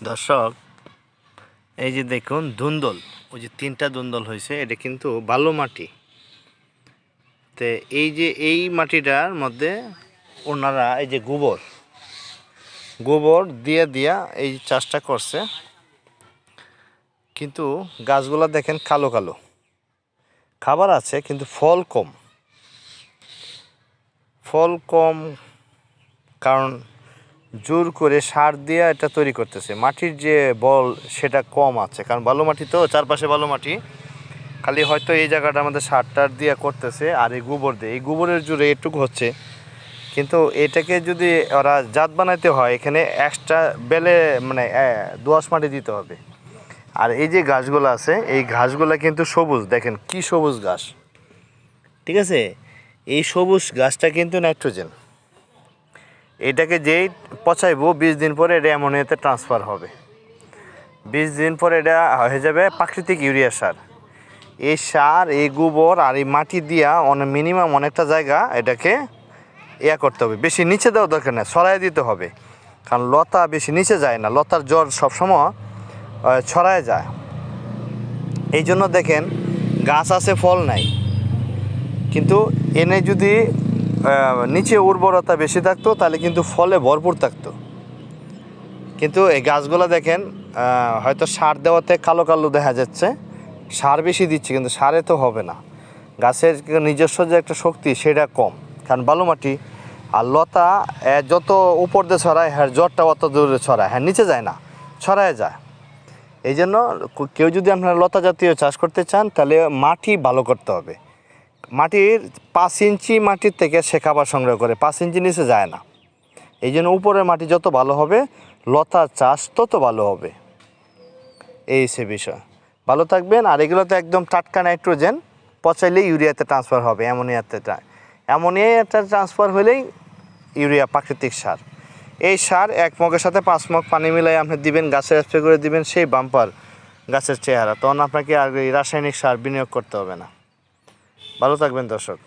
দর্শক, এই যে দেখুন ধুন্দল, ওই যে 3টা ধুন্দল হয়েছে, এটা কিন্তু বালু মাটি। তো এই যে এই মাটিটার মধ্যে ওনারা এই যে গোবর দিয়া এই চাষটা করছে। কিন্তু গাছগুলা দেখেন কালো কালো, খাবার আছে কিন্তু ফল কম, কারণ জোর করে সার দিয়ে এটা তৈরি করতেছে। মাটির যে বল সেটা কম আছে, কারণ বালু মাটি তো, চারপাশে বালু মাটি। খালি হয়তো এই জায়গাটা আমাদের সার টার দিয়ে করতেছে, আর এই গোবর দিয়ে, এই গোবরের জোরে এটুকু হচ্ছে। কিন্তু এটাকে যদি ওরা জাত বানাইতে হয়, এখানে এক্সট্রা বেলে মানে দোআঁশ মাটি দিতে হবে। আর এই যে গাছগুলো আছে, এই গাছগুলো কিন্তু সবুজ, দেখেন কি সবুজ ঘাস, ঠিক আছে? এই সবুজ গাছটা কিন্তু নাইট্রোজেন। এটাকে যেই পচাইবো 20 দিন পরে এটা অ্যামোনিয়াতে ট্রান্সফার হবে। 20 দিন পরে এটা হয়ে যাবে প্রাকৃতিক ইউরিয়া সার। এই সার, এই গোবর আর এই মাটি দিয়া মিনিমাম অনেকটা জায়গা এটাকে করতে হবে। বেশি নিচে দেওয়া দরকার নেই, ছড়াই দিতে হবে, কারণ লতা বেশি নিচে যায় না, লতার জড় সবসময় ছড়ায় যায়। এই জন্য দেখেন গাছ আছে, ফল নাই, কিন্তু এনে যদি নিচে উর্বরতা বেশি থাকতো তাহলে কিন্তু ফলে ভরপুর থাকতো। কিন্তু এই গাছগুলো দেখেন হয়তো সার দেওয়াতে কালো কালো দেখা যাচ্ছে, সার বেশি দিচ্ছে, কিন্তু সারে তো হবে না। গাছের নিজস্ব যে একটা শক্তি সেটা কম, কারণ বালু মাটি। আর লতা যত উপর দিয়ে ছড়ায়, হ্যাঁ জ্বরটা অত দূরে ছড়ায়, হ্যাঁ নিচে যায় না, ছড়ায় যায়। এই জন্য কেউ যদি আপনারা লতা জাতীয় চাষ করতে চান, তাহলে মাটি ভালো করতে হবে। মাটির 5 ইঞ্চি মাটির থেকে সে খাবার সংগ্রহ করে, 5 ইঞ্চি নিচে যায় না। এই জন্য উপরের মাটি যত ভালো হবে, লতা চাষ তত ভালো হবে। এই সে বিষয়। ভালো থাকবেন। আর এগুলোতে একদম টাটকা নাইট্রোজেন, পচাইলে ইউরিয়াতে ট্রান্সফার হবে, অ্যামোনিয়াতে ট্রান্সফার হলেই ইউরিয়া প্রাকৃতিক সার। এই সার 1 মগের সাথে 5 মগ পানি মিলাই আপনি দিবেন, গাছে স্প্রে করে দিবেন, সেই বাম্পার গাছের চেহারা। তখন আপনাকে আর এই রাসায়নিক সার বিনিয়োগ করতে হবে না। ভালো থাকবেন দর্শক।